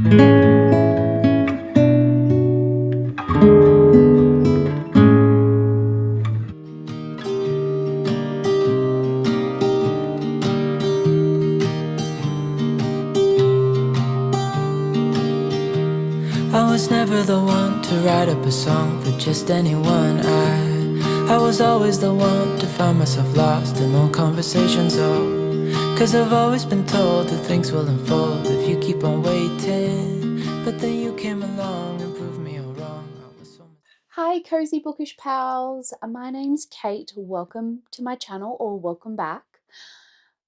I was never the one to write up a song for just anyone. I was always the one to find myself lost in long conversations. Oh, 'cause I've always been told that things will unfold if you keep on waiting. But then you came along and proved me all wrong. Hi cozy bookish pals, my name's Kate. Welcome to my channel, or welcome back.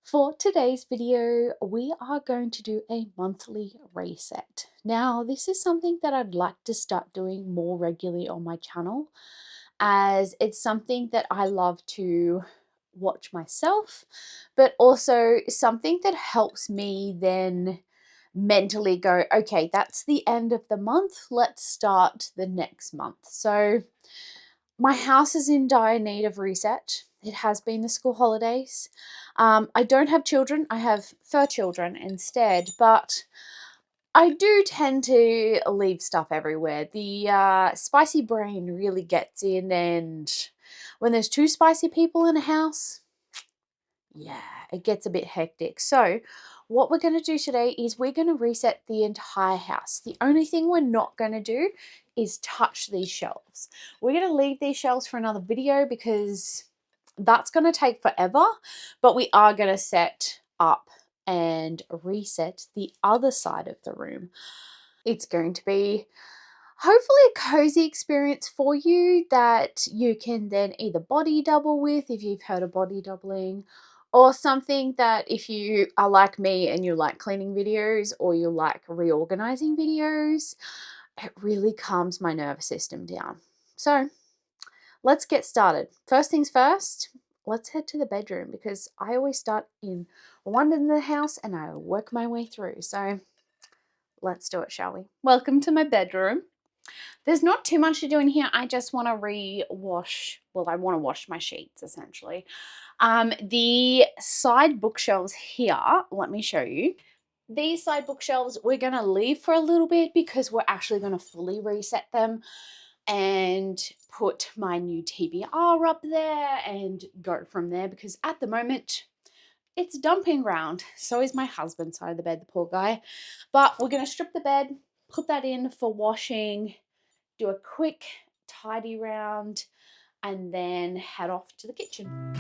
For today's video, we are going to do a monthly reset. Now, this is something that I'd like to start doing more regularly on my channel, as it's something that I love to watch myself, but also something that helps me then mentally go, okay, that's the end of the month, let's start the next month. So my house is in dire need of reset. It has been the school holidays. I don't have children, I have fur children instead, but I do tend to leave stuff everywhere. The spicy brain really gets in, and when there's two spicy people in a house, yeah, it gets a bit hectic. So what we're going to do today is we're going to reset the entire house. The only thing we're not going to do is touch these shelves. We're going to leave these shelves for another video because that's going to take forever, but we are going to set up and reset the other side of the room. It's going to be hopefully a cozy experience for you that you can then either body double with if you've heard of body doubling, or something that if you are like me and you like cleaning videos or you like reorganizing videos, it really calms my nervous system down. So let's get started. First things first, let's head to the bedroom because I always start in one end of the house and I work my way through. So let's do it, shall we? Welcome to my bedroom. There's not too much to do in here. I just want to re-wash, well, I want to wash my sheets essentially. The side bookshelves here, let me show you. These side bookshelves we're going to leave for a little bit because we're actually going to fully reset them and put my new TBR up there and go from there, because at the moment it's dumping ground. So is my husband's side of the bed, the poor guy. But we're going to strip the bed, put that in for washing, do a quick tidy round, and then head off to the kitchen.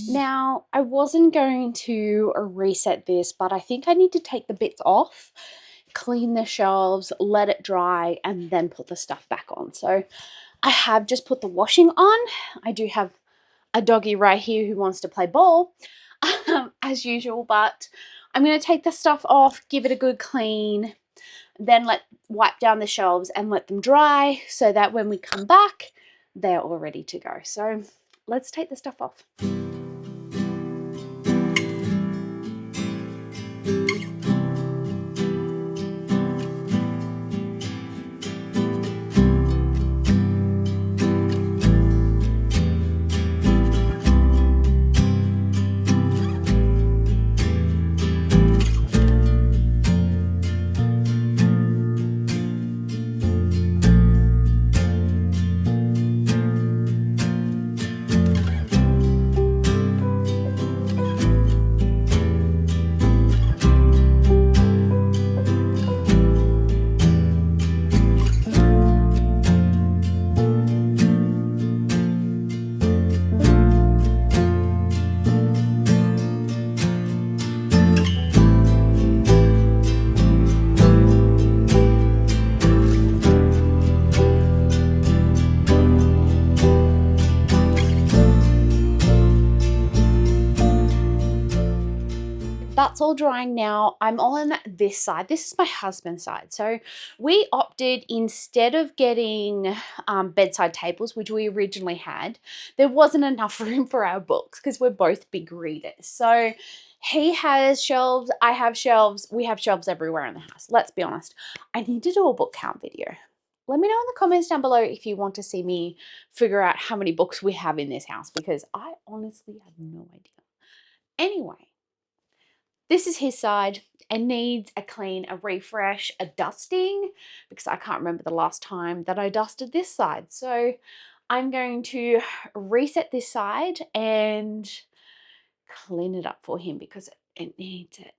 Now, I wasn't going to reset this, but I think I need to take the bits off, clean the shelves, let it dry, and then put the stuff back on. So I have just put the washing on. I do have a doggy right here who wants to play ball, as usual, but I'm going to take the stuff off, give it a good clean, then wipe down the shelves and let them dry so that when we come back, they're all ready to go. So let's take the stuff off. that's all drying now. I'm on this side. This is my husband's side. So we opted, instead of getting bedside tables, which we originally had, there wasn't enough room for our books because we're both big readers. So he has shelves, I have shelves, we have shelves everywhere in the house. Let's be honest. I need to do a book count video. Let me know in the comments down below if you want to see me figure out how many books we have in this house, because I honestly have no idea. Anyway, this is his side. It needs a clean, a refresh, a dusting, because I can't remember the last time that I dusted this side. So I'm going to reset this side and clean it up for him because it needs it.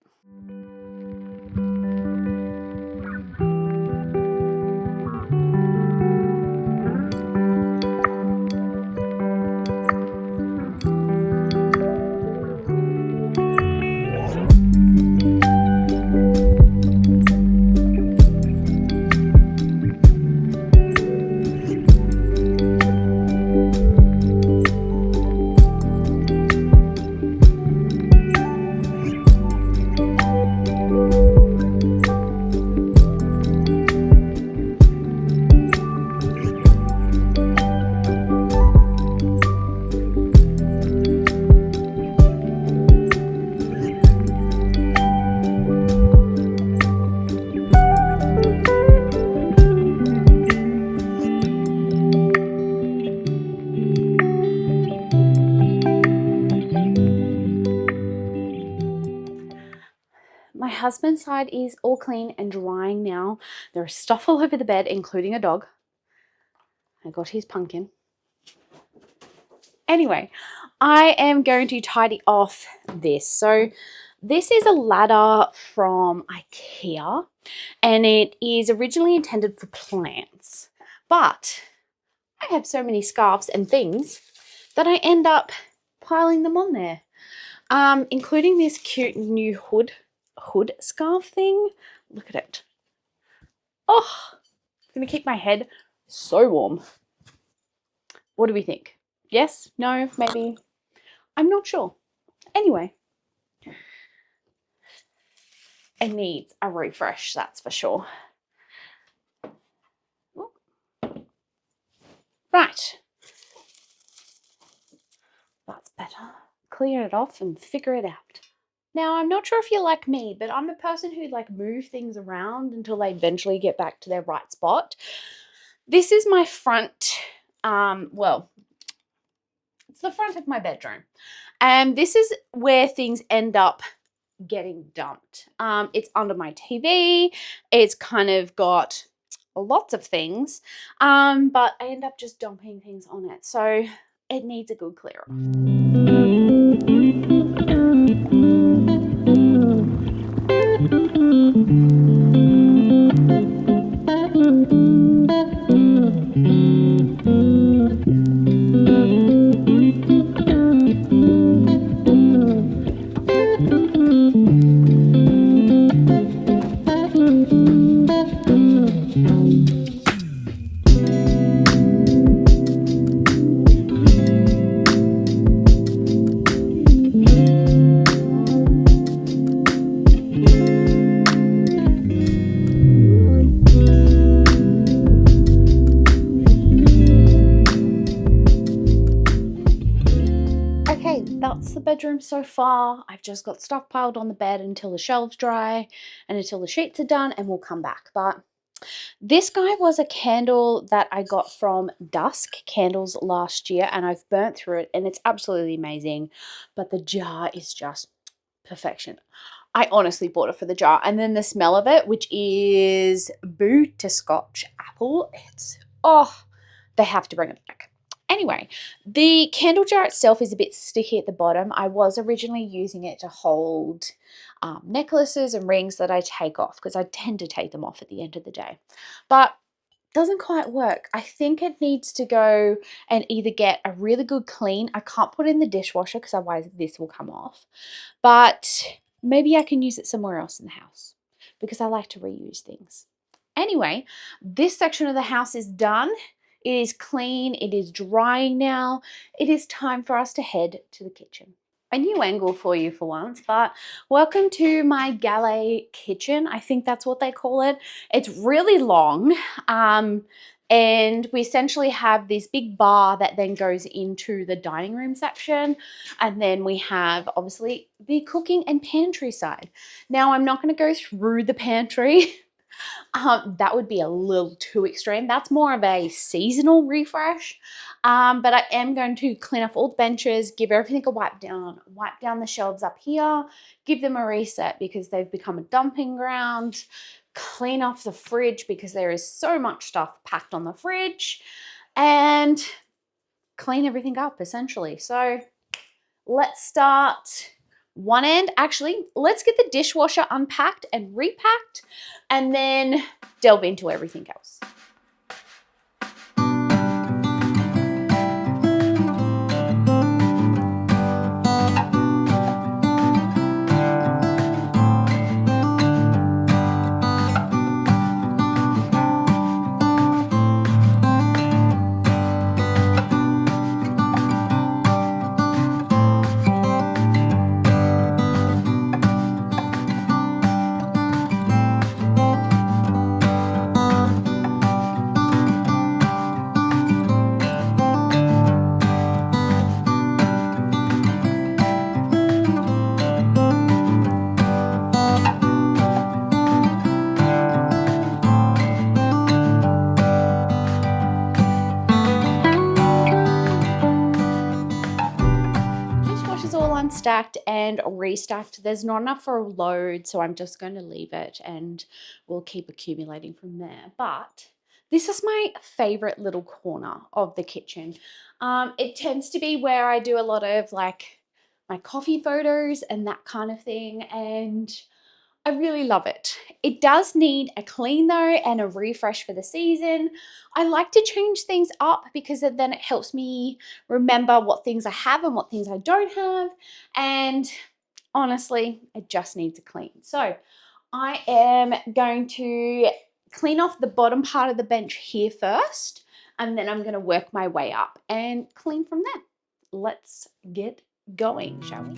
My husband's side is all clean and drying now. There's stuff all over the bed, including a dog. I got his pumpkin. Anyway, I am going to tidy off this. So this is a ladder from IKEA, and it is originally intended for plants. But I have so many scarves and things that I end up piling them on there, including this cute new hood scarf thing. Look at it. Oh, it's gonna keep my head so warm. What do we think? Yes? No? Maybe? I'm not sure. Anyway, it needs a refresh, that's for sure. Ooh. Right. That's better. Clear it off and figure it out. Now, I'm not sure if you're like me, but I'm a person who like move things around until they eventually get back to their right spot. This is my front, well, it's the front of my bedroom. And this is where things end up getting dumped. It's under my TV. It's kind of got lots of things, but I end up just dumping things on it. So it needs a good clear off. That's the bedroom so far. I've just got stuff piled on the bed until the shelves dry and until the sheets are done, and we'll come back. But this guy was a candle that I got from Dusk Candles last year, and I've burnt through it and it's absolutely amazing, but the jar is just perfection. I honestly bought it for the jar, and then the smell of it, which is butterscotch apple, it's, oh, they have to bring it back. Anyway, the candle jar itself is a bit sticky at the bottom. I was originally using it to hold necklaces and rings that I take off, because I tend to take them off at the end of the day. But doesn't quite work. I think it needs to go and either get a really good clean. I can't put it in the dishwasher because otherwise this will come off. But maybe I can use it somewhere else in the house because I like to reuse things. Anyway, this section of the house is done. It is clean. It is drying now. It is time for us to head to the kitchen. a new angle for you for once, but welcome to my galley kitchen. I think that's what they call it. It's really long, and we essentially have this big bar that then goes into the dining room section, and then we have obviously the cooking and pantry side. Now I'm not going to go through the pantry. That would be a little too extreme. That's more of a seasonal refresh. But I am going to clean off all the benches, give everything a wipe down the shelves up here, give them a reset because they've become a dumping ground, clean off the fridge because there is so much stuff packed on the fridge, and clean everything up essentially. So let's start one end. Actually, let's get the dishwasher unpacked and repacked and then delve into everything else. Stacked and restacked. There's not enough for a load, so I'm just going to leave it and we'll keep accumulating from there. But this is my favorite little corner of the kitchen. It tends to be where I do a lot of like my coffee photos and that kind of thing, and I really love it. It does need a clean though and a refresh for the season. I like to change things up because then it helps me remember what things I have and what things I don't have. And honestly, it just needs a clean. So I am going to clean off the bottom part of the bench here first, and then I'm going to work my way up and clean from there. Let's get going, shall we?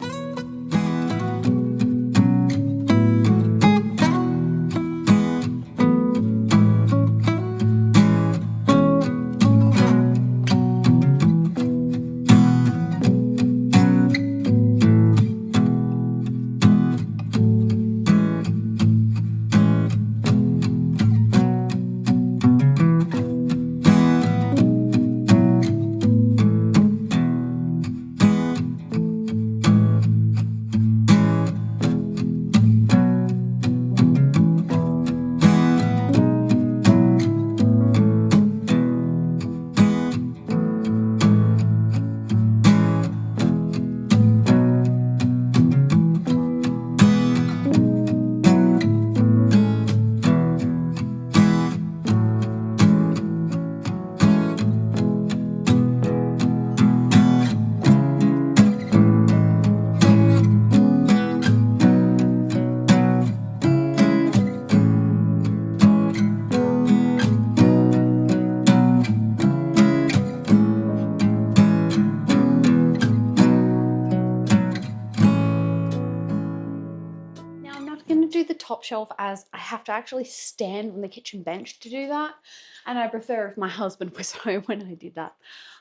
Top shelf as I have to actually stand on the kitchen bench to do that, and I prefer if my husband was home when I did that,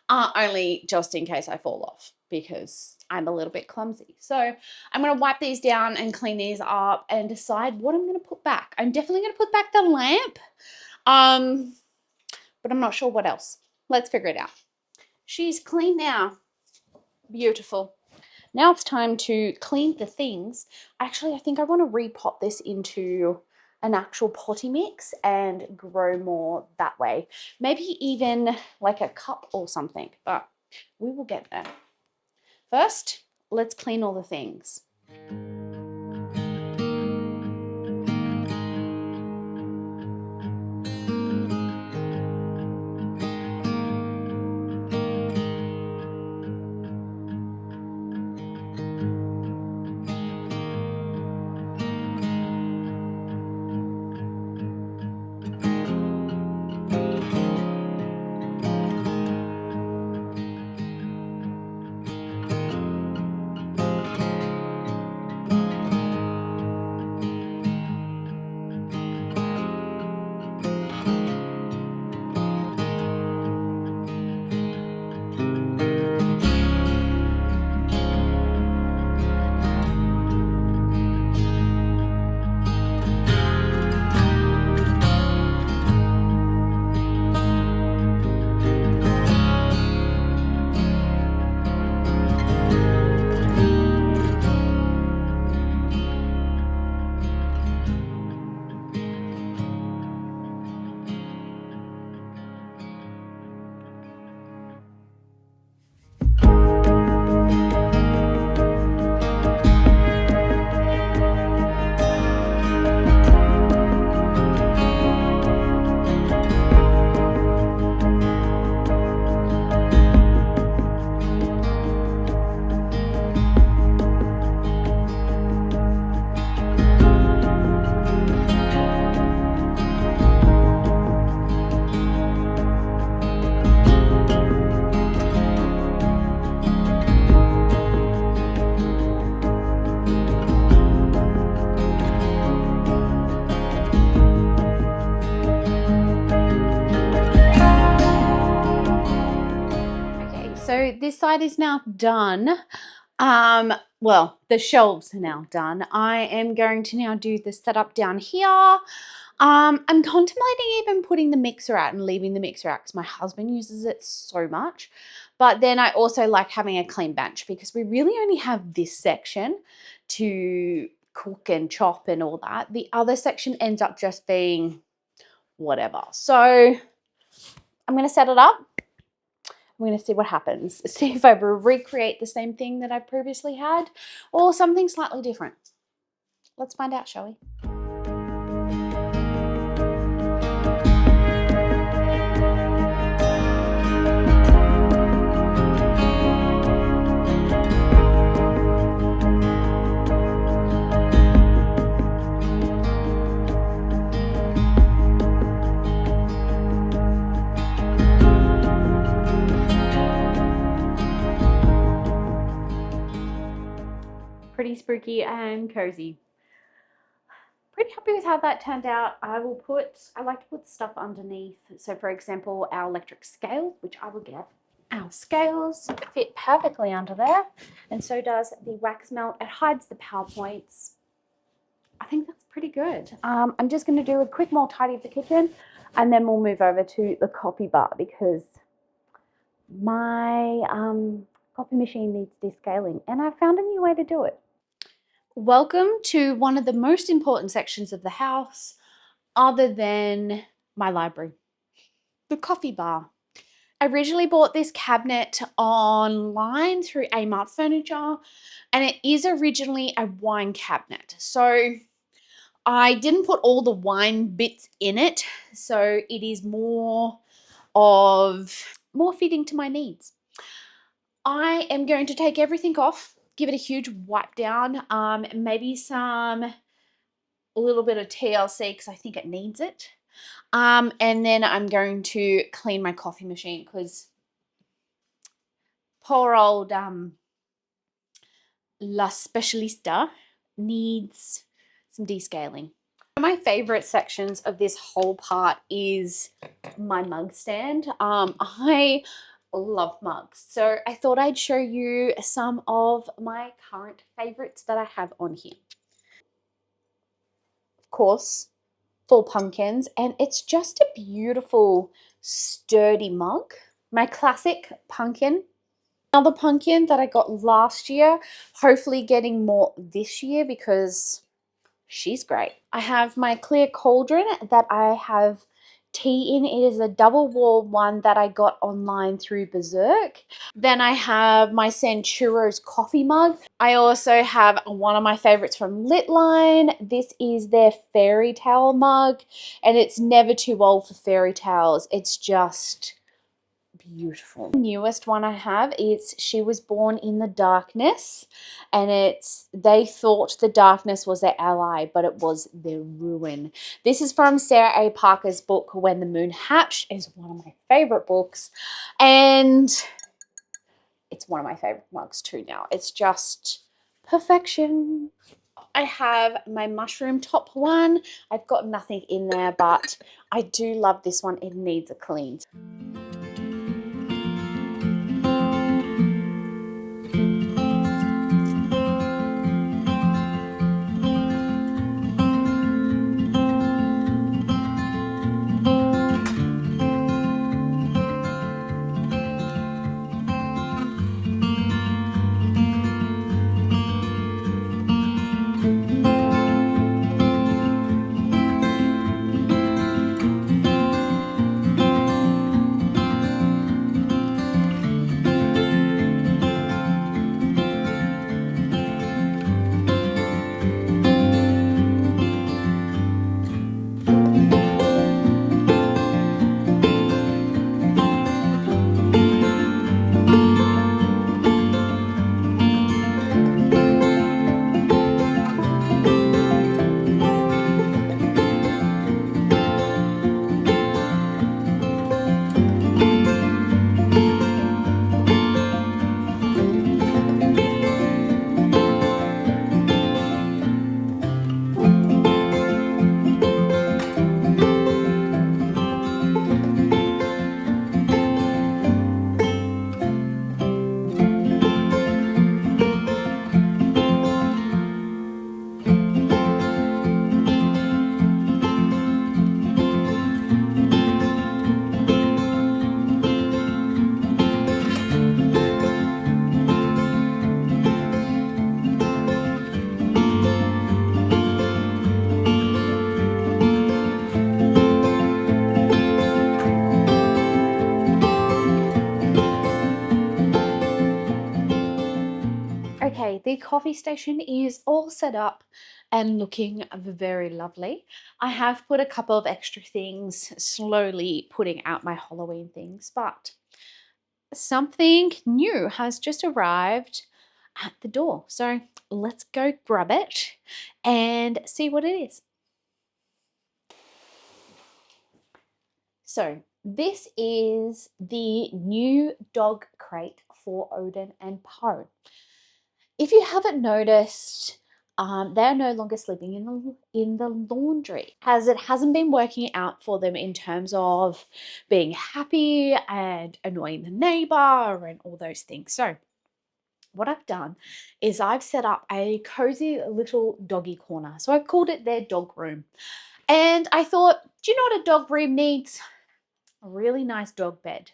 only just in case I fall off because I'm a little bit clumsy. So I'm going to wipe these down and clean these up and decide what I'm going to put back. I'm definitely going to put back the lamp, but I'm not sure what else. Let's figure it out. She's clean now. Beautiful. Now it's time to clean the things. Actually, I think I want to repot this into an actual potty mix and grow more that way. Maybe even like a cup or something, but we will get there. First, let's clean all the things. side is now done. Well, the shelves are now done. I am going to now do the setup down here. I'm contemplating even putting the mixer out and leaving the mixer out because my husband uses it so much. But then I also like having a clean bench because we really only have this section to cook and chop and all that. The other section ends up just being whatever. So I'm going to set it up. I'm going to see what happens. See if I recreate the same thing that I previously had or something slightly different. Let's find out, shall we? Pretty spooky and cozy. Pretty happy with how that turned out. I like to put stuff underneath. So for example, our electric scale, which I will get. Our scales fit perfectly under there, and so does the wax melt. It hides the PowerPoints. I think that's pretty good. I'm just going to do a quick more tidy of the kitchen, and then we'll move over to the coffee bar because my coffee machine needs descaling, and I found a new way to do it. Welcome to one of the most important sections of the house other than my library, the coffee bar. I originally bought this cabinet online through Amart Furniture, and it is originally a wine cabinet. So I didn't put all the wine bits in it, so it is more fitting to my needs. I am going to take everything off, give it a huge wipe down, maybe a little bit of TLC because I think it needs it. And then I'm going to clean my coffee machine because poor old La Specialista needs some descaling. One of my favorite sections of this whole part is my mug stand. I love mugs, so I thought I'd show you some of my current favorites that I have on here. Of course, full pumpkins, and it's just a beautiful sturdy mug. My classic pumpkin, another pumpkin that I got last year, hopefully getting more this year because she's great. I have my clear cauldron that I have tea in. It is a double wall one that I got online through Berserk. Then I have my Sanchuro's coffee mug. I also have one of my favorites from Litline. This is their fairy tale mug, and it's never too old for fairy tales. It's just beautiful. The newest one I have is She Was Born in the Darkness, and they thought the darkness was their ally, but it was their ruin. This is from Sarah A. Parker's book When the Moon Hatched. It's one of my favorite books, and it's one of my favorite mugs too now. It's just perfection. I have my mushroom top one. I've got nothing in there, but I do love this one. It needs a clean. Okay, the coffee station is all set up and looking very lovely. I have put a couple of extra things, slowly putting out my Halloween things, but something new has just arrived at the door. So let's go grab it and see what it is. So this is the new dog crate for Odin and Poe. If you haven't noticed, they're no longer sleeping in the laundry, as it hasn't been working out for them in terms of being happy and annoying the neighbor and all those things. So what I've done is I've set up a cozy little doggy corner. So I've called it their dog room. And I thought, do you know what a dog room needs? A really nice dog bed.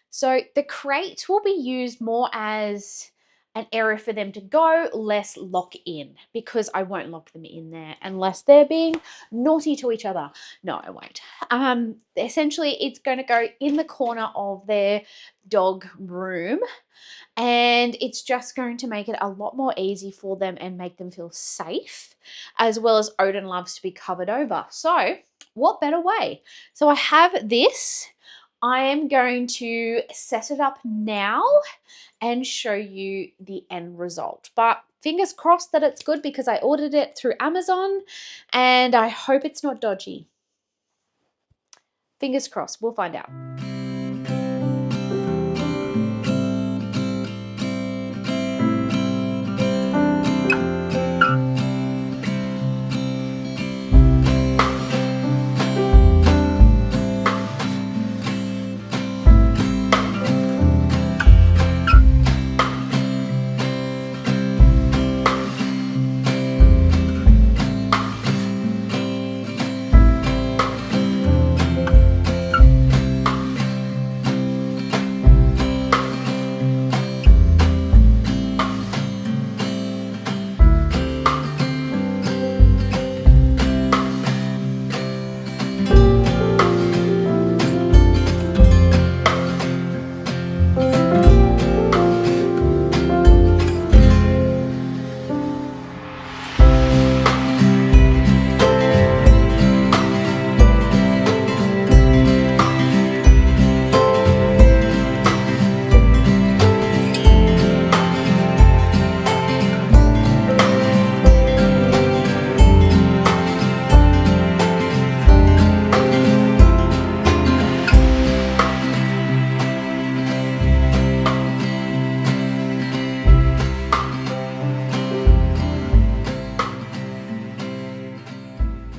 So the crate will be used more as an area for them to go, less lock in, because I won't lock them in there unless they're being naughty to each other. No, I won't. Essentially, it's going to go in the corner of their dog room, and it's just going to make it a lot more easy for them and make them feel safe, as well as Odin loves to be covered over. So what better way? So I have this. I am going to set it up now and show you the end result. But fingers crossed that it's good, because I ordered it through Amazon and I hope it's not dodgy. Fingers crossed, we'll find out.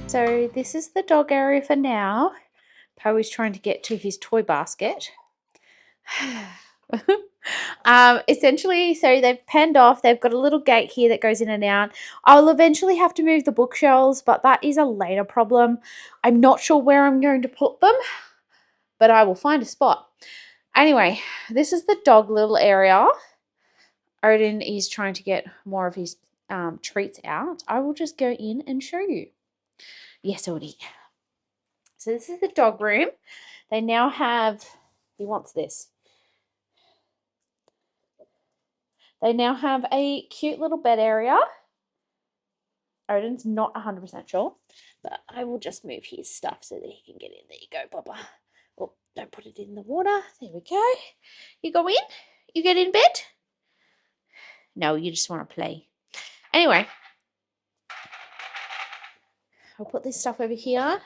So this is the dog area for now. Poe is trying to get to his toy basket. Essentially, so they've penned off. They've got a little gate here that goes in and out. I'll eventually have to move the bookshelves, but that is a later problem. I'm not sure where I'm going to put them, but I will find a spot. Anyway, this is the dog little area. Odin is trying to get more of his treats out. I will just go in and show you. Yes, Odie. So this is the dog room. They now have, he wants this. They now have a cute little bed area. Odin's not 100% sure, but I will just move his stuff so that he can get in. There you go, Papa. Oh, don't put it in the water. There we go. You go in? You get in bed? No, you just want to play. Anyway, I'll put this stuff over here.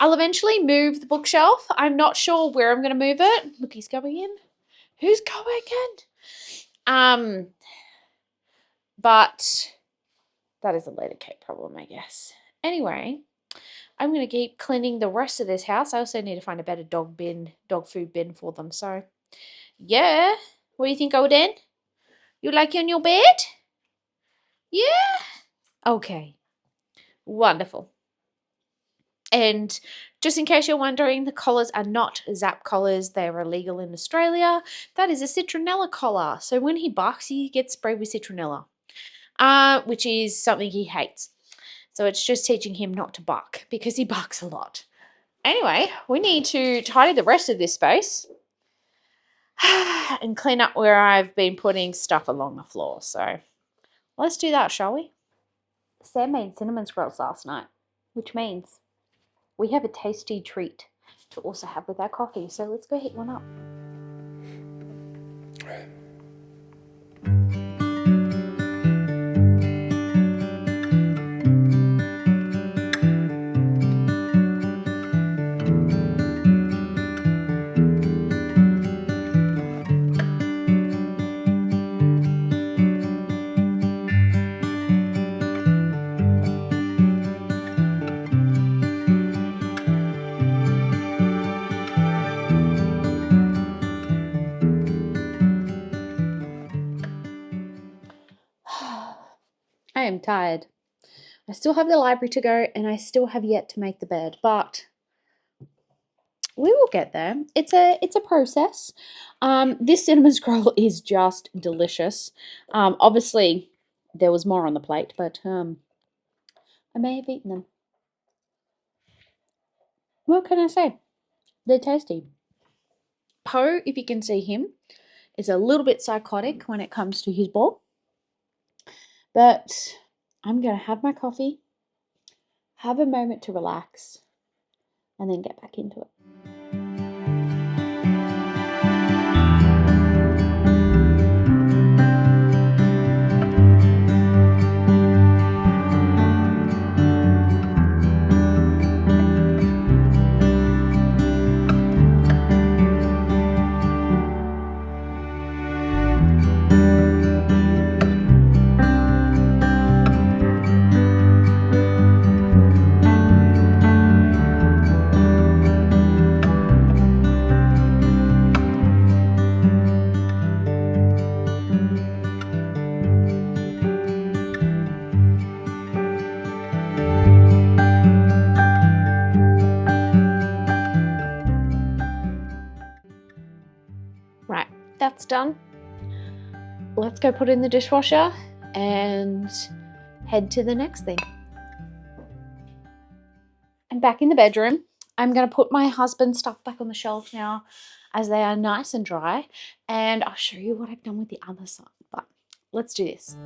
I'll eventually move the bookshelf. I'm not sure where I'm going to move it. Look, he's going in. Who's going in? But that is a later cake problem, I guess. Anyway, I'm going to keep cleaning the rest of this house. I also need to find a better dog food bin for them. So, yeah. What do you think, Odin? You like your new bed? Yeah? Okay. Wonderful. And just in case you're wondering, the collars are not Zap collars. They're illegal in Australia. That is a citronella collar. So when he barks, he gets sprayed with citronella, which is something he hates. So it's just teaching him not to bark, because he barks a lot. Anyway, we need to tidy the rest of this space and clean up where I've been putting stuff along the floor. So Let's do that, shall we? Sam made cinnamon scrolls last night, which means we have a tasty treat to also have with our coffee. So let's go heat one up. I am tired. I still have the library to go and I still have yet to make the bed, but we will get there. It's a process. This cinnamon scroll is just delicious. Obviously there was more on the plate, but I may have eaten them. What can I say? They're tasty. Poe, if you can see him, is a little bit psychotic when it comes to his ball. But I'm going to have my coffee, have a moment to relax, and then get back into it. Right, that's done. Let's go put it in the dishwasher and head to the next thing. I'm back in the bedroom. I'm going to put my husband's stuff back on the shelf now as they are nice and dry, and I'll show you what I've done with the other side, but let's do this.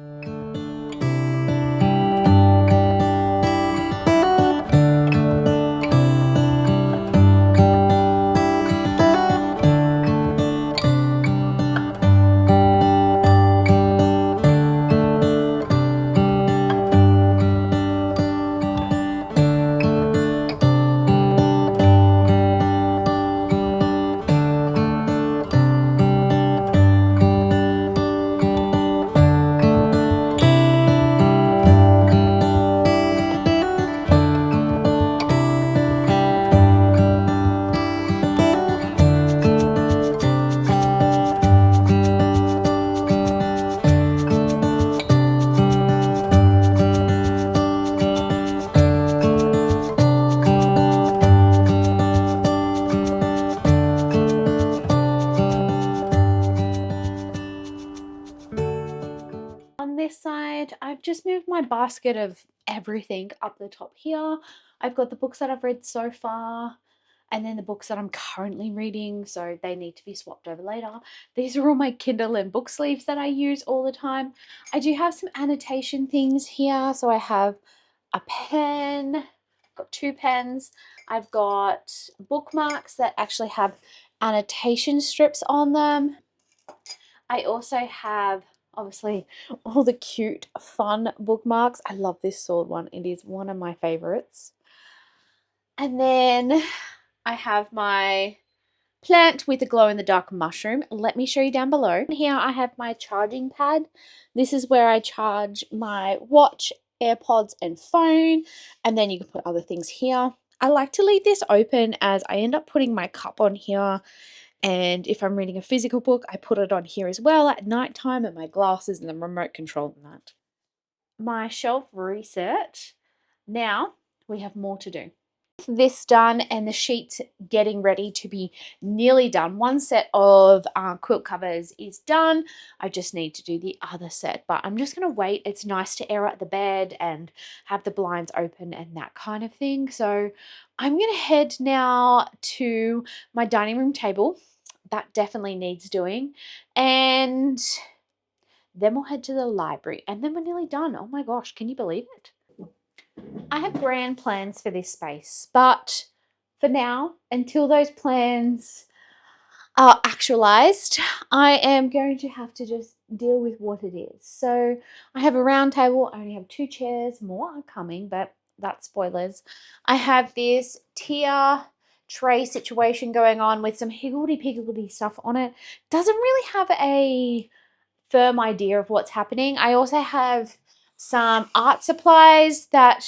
On this side, I've just moved my basket of everything up the top here. I've got the books that I've read so far, and then the books that I'm currently reading, so they need to be swapped over later. These are all my Kindle and book sleeves that I use all the time. I do have some annotation things here, so I have a pen, I've got 2 pens, I've got bookmarks that actually have annotation strips on them. I also have obviously all the cute fun bookmarks. I love this sword one. It is one of my favorites. And then I have my plant with a glow-in-the-dark mushroom. Let me show you down below. Here I have my charging pad. This is where I charge my watch, AirPods, and phone. And then you can put other things here. I like to leave this open as I end up putting my cup on here. And if I'm reading a physical book, I put it on here as well at night time, and my glasses and the remote control and that. My shelf reset. Now we have more to do. This done and the sheets getting ready to be nearly done. One set of quilt covers is done. I just need to do the other set, but I'm just going to wait. It's nice to air out the bed and have the blinds open and that kind of thing. So I'm going to head now to my dining room table. That definitely needs doing. And Then we'll head to the library, and then we're nearly done. Oh my gosh, can you believe it? I have grand plans for this space, but for now, until those plans are actualized, I am going to have to just deal with what it is. So I have a round table. I only have 2 chairs. More are coming, but that's spoilers. I have this tier tray situation going on with some higgledy-piggledy stuff on it. Doesn't really have a firm idea of what's happening. I also have some art supplies that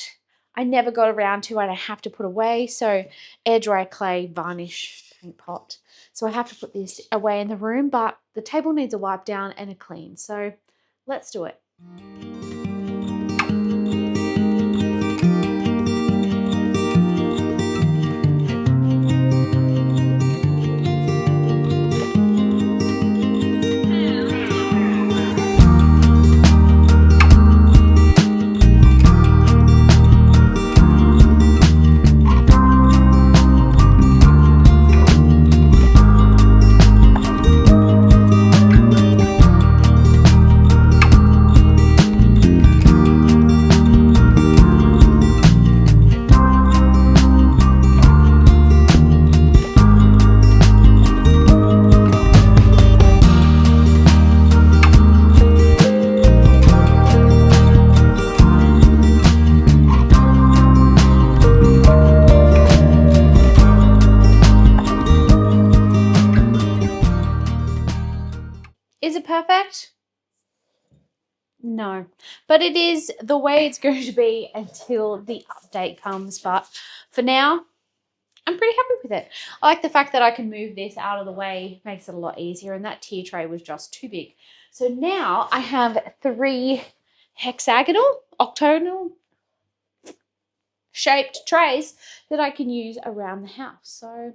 I never got around to and I have to put away. So air dry clay, varnish, paint pot. So I have to put this away in the room, but the table needs a wipe down and a clean. So let's do it. Is it perfect? No, but it is the way it's going to be until the update comes. But for now, I'm pretty happy with it. I like the fact that I can move this out of the way, makes it a lot easier, and that tier tray was just too big. So now I have 3 hexagonal, octagonal shaped trays that I can use around the house. So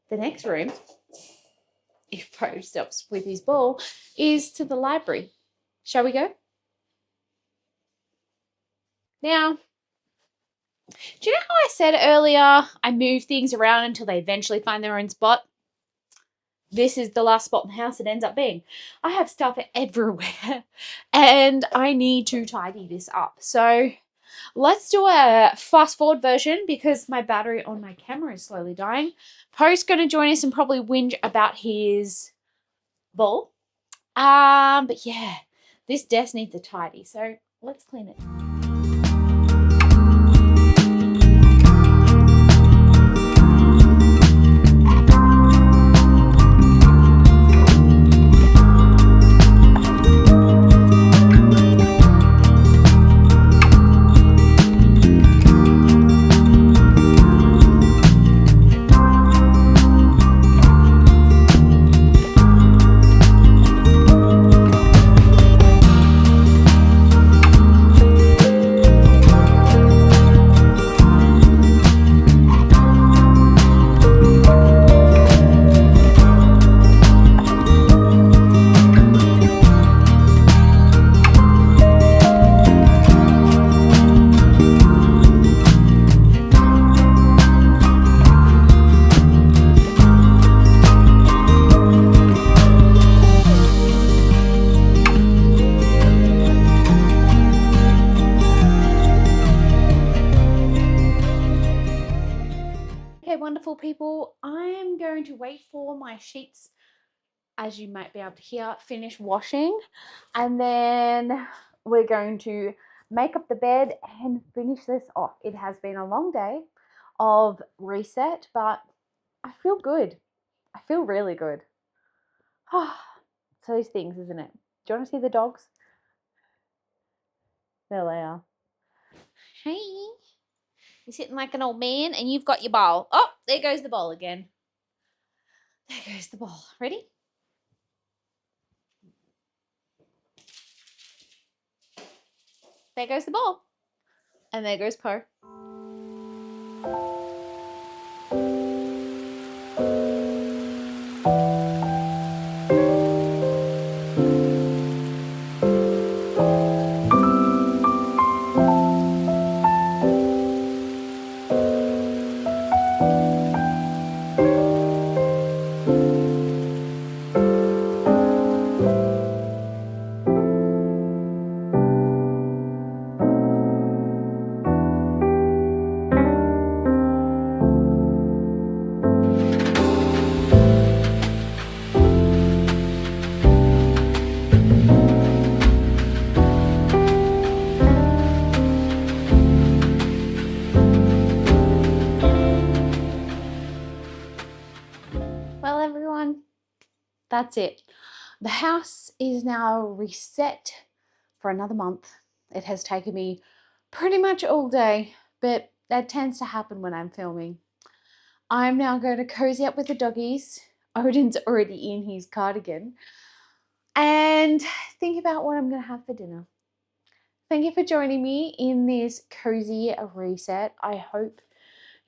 the next room, if Pro stops with his ball, is to the library. Shall we go? Now, do you know how I said earlier I move things around until they eventually find their own spot? This is the last spot in the house it ends up being. I have stuff everywhere and I need to tidy this up. So let's do a fast forward version because my battery on my camera is slowly dying. Po's going to join us and probably whinge about his ball. But yeah, this desk needs a tidy. So let's clean it. Wonderful people, I'm going to wait for my sheets, as you might be able to hear, finish washing, and then we're going to make up the bed and finish this off. It has been a long day of reset, but I feel good. I feel really good. It's those things, isn't it? Do you want to see the dogs? There they are. Hey. You're sitting like an old man and you've got your bowl. Oh, there goes the bowl again. There goes the bowl. Ready? There goes the bowl. And there goes Po. that's it. The house is now reset for another month. It has taken me pretty much all day, but that tends to happen when I'm filming. I'm now going to cozy up with the doggies. Odin's already in his cardigan. And think about what I'm going to have for dinner. Thank you for joining me in this cozy reset. I hope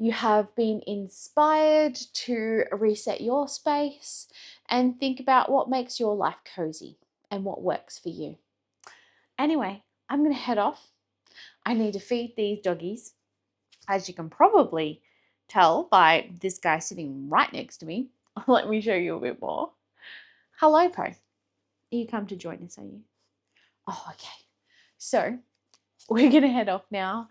you have been inspired to reset your space and think about what makes your life cozy and what works for you. Anyway, I'm going to head off. I need to feed these doggies. As you can probably tell by this guy sitting right next to me. Let me show you a bit more. Hello, Po. You come to join us, are you? Oh, okay. So we're going to head off now.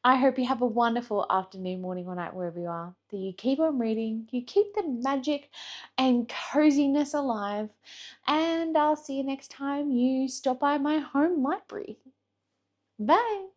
I hope you have a wonderful afternoon, morning, or night, wherever you are. That you keep on reading, you keep the magic and coziness alive, and I'll see you next time you stop by my home library. Bye.